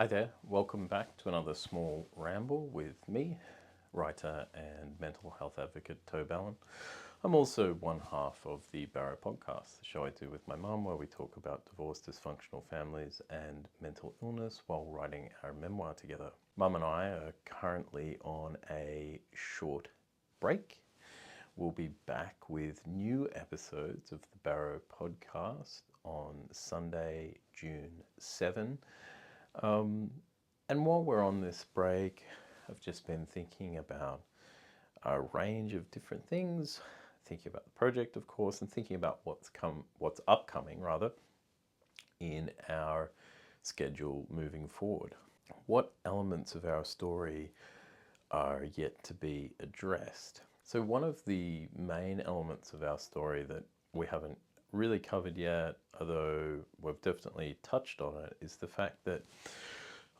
Hi there, welcome back to another small ramble with me, writer and mental health advocate Tobe Allen. I'm also one half of the BARROW Podcast, the show I do with my mum where we talk about divorced, dysfunctional families and mental illness while writing our memoir together. Mum and I are currently on a short break. We'll be back with new episodes of the BARROW Podcast on Sunday, June 7. And while we're on this break, I've just been thinking about a range of different things, thinking about the project, of course, and thinking about what's upcoming, rather, in our schedule moving forward. What elements of our story are yet to be addressed? So one of the main elements of our story that we haven't really covered yet, although we've definitely touched on it, is the fact that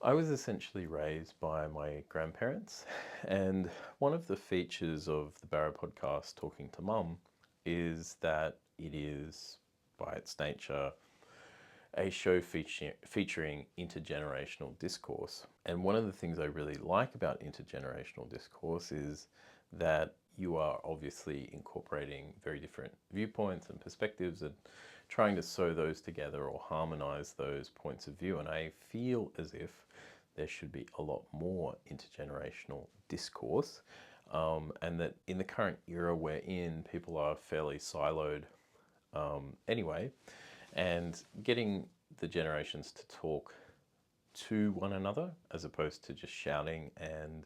I was essentially raised by my grandparents, and one of the features of the BARROW Podcast, Talking to Mum, is that it is, by its nature, a show featuring intergenerational discourse. And one of the things I really like about intergenerational discourse is that you are obviously incorporating very different viewpoints and perspectives and trying to sew those together or harmonize those points of view. And I feel as if there should be a lot more intergenerational discourse, and that in the current era we're in, people are fairly siloed anyway, and getting the generations to talk to one another as opposed to just shouting and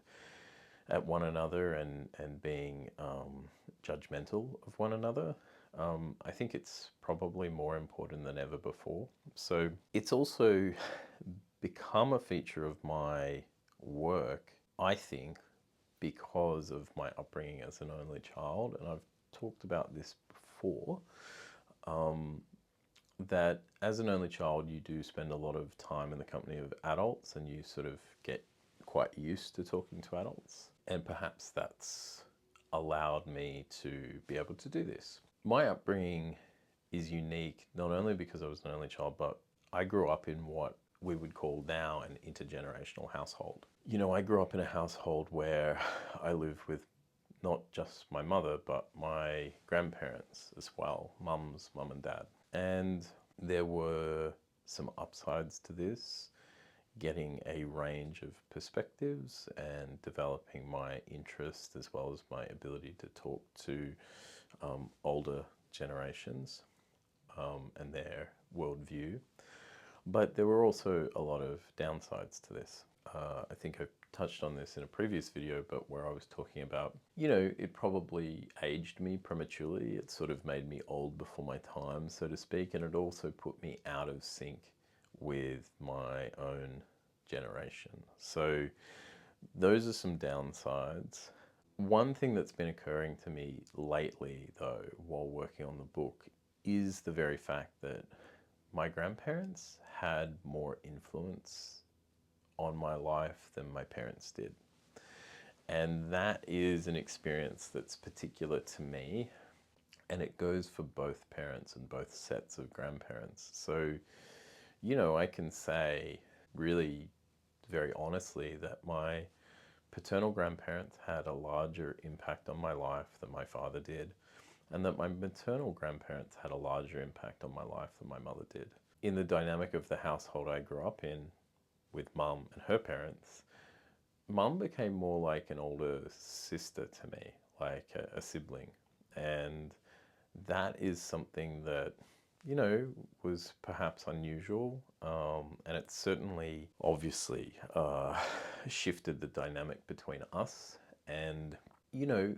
at one another and being judgmental of one another. I think it's probably more important than ever before. So it's also become a feature of my work, I think, because of my upbringing as an only child. And I've talked about this before, that as an only child, you do spend a lot of time in the company of adults and you sort of get quite used to talking to adults. And perhaps that's allowed me to be able to do this. My upbringing is unique, not only because I was an only child, but I grew up in what we would call now an intergenerational household. You know, I grew up in a household where I lived with not just my mother, but my grandparents as well, mum and dad. And there were some upsides to this, getting a range of perspectives and developing my interest as well as my ability to talk to older generations and their worldview. But there were also a lot of downsides to this. I think I touched on this in a previous video, but where I was talking about, you know, it probably aged me prematurely. It sort of made me old before my time, so to speak, and it also put me out of sync with my own generation. So those are some downsides. One thing that's been occurring to me lately, though, while working on the book, is the very fact that my grandparents had more influence on my life than my parents did. And that is an experience that's particular to me, and it goes for both parents and both sets of grandparents. So, you know, I can say really very honestly that my paternal grandparents had a larger impact on my life than my father did, and that my maternal grandparents had a larger impact on my life than my mother did. In the dynamic of the household I grew up in with mum and her parents, mum became more like an older sister to me, like a sibling. And that is something that, you know, was perhaps unusual. And it certainly, obviously, shifted the dynamic between us. And, you know,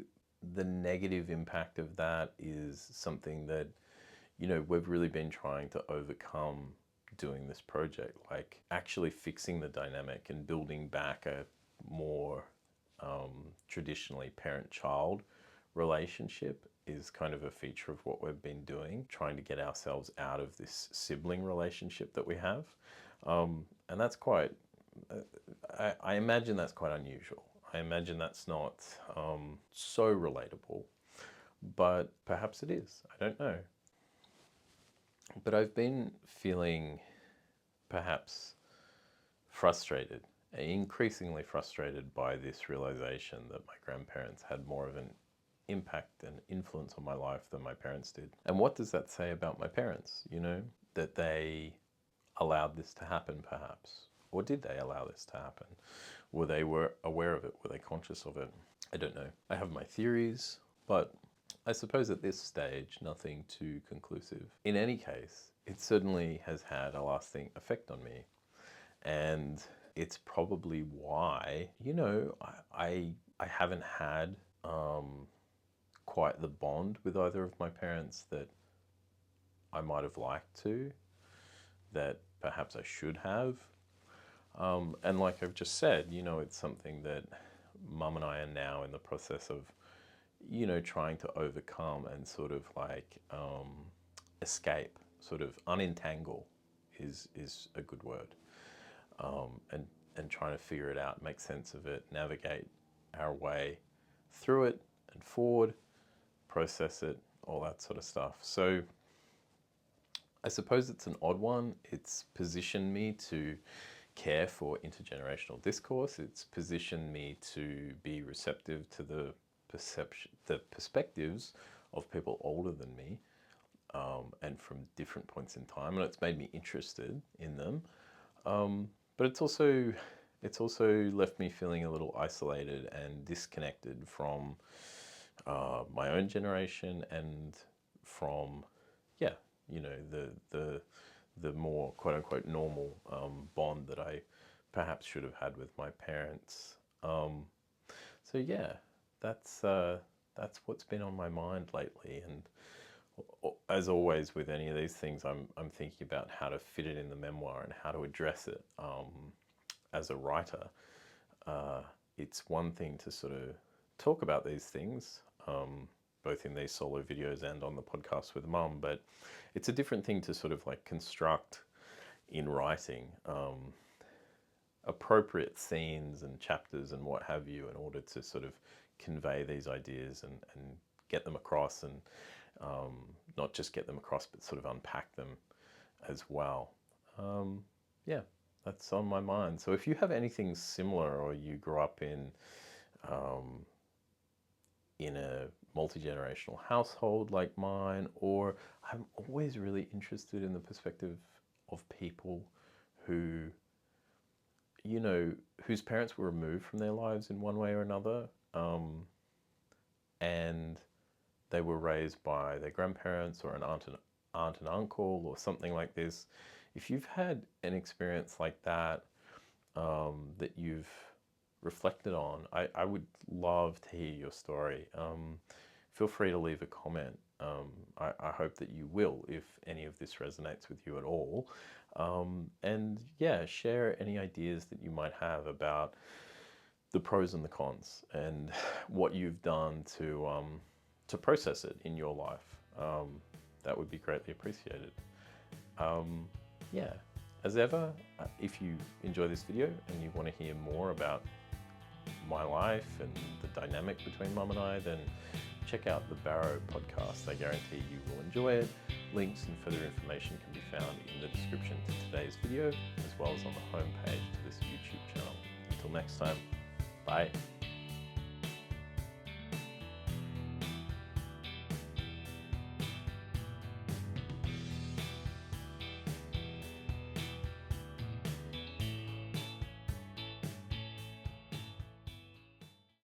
the negative impact of that is something that, you know, we've really been trying to overcome doing this project, like actually fixing the dynamic and building back a more traditionally parent-child relationship is kind of a feature of what we've been doing, trying to get ourselves out of this sibling relationship that we have. And that's quite, I imagine that's quite unusual. I imagine that's not so relatable, but perhaps it is. I don't know. But I've been feeling perhaps frustrated, increasingly frustrated by this realization that my grandparents had more of an impact and influence on my life than my parents did. And what does that say about my parents? You know, that they allowed this to happen, perhaps. Or did they allow this to happen? Were they aware of it? Were they conscious of it? I don't know. I have my theories, but I suppose at this stage, nothing too conclusive. In any case, it certainly has had a lasting effect on me. And it's probably why, you know, I haven't had quite the bond with either of my parents that I might have liked to, that perhaps I should have. And like I've just said, you know, it's something that Mum and I are now in the process of, you know, trying to overcome and sort of like escape, sort of unentangle is a good word. And trying to figure it out, make sense of it, navigate our way through it and forward, process it, all that sort of stuff. So I suppose it's an odd one. It's positioned me to care for intergenerational discourse. It's positioned me to be receptive to the perspectives of people older than me, and from different points in time, and it's made me interested in them. But it's also left me feeling a little isolated and disconnected from my own generation and from, yeah, you know, the more quote unquote normal bond that I perhaps should have had with my parents. So yeah, that's what's been on my mind lately. And as always with any of these things, I'm thinking about how to fit it in the memoir and how to address it. As a writer, it's one thing to sort of talk about these things, both in these solo videos and on the podcast with Mum, but it's a different thing to sort of like construct in writing appropriate scenes and chapters and what have you in order to sort of convey these ideas and get them across, and not just get them across, but sort of unpack them as well. Yeah, that's on my mind. So if you have anything similar, or you grew up in a multi-generational household like mine, or I'm always really interested in the perspective of people who, you know, whose parents were removed from their lives in one way or another, and they were raised by their grandparents or an aunt and uncle or something like this. If you've had an experience like that, that you've reflected on, I would love to hear your story. Feel free to leave a comment. I hope that you will, if any of this resonates with you at all. And yeah, share any ideas that you might have about the pros and the cons, and what you've done to process it in your life. That would be greatly appreciated. Yeah, as ever, if you enjoy this video and you want to hear more about my life and the dynamic between Mum and I, then check out the BARROW podcast. I guarantee you will enjoy it. Links and further information can be found in the description to today's video, as well as on the homepage to this YouTube channel. Until next time, bye.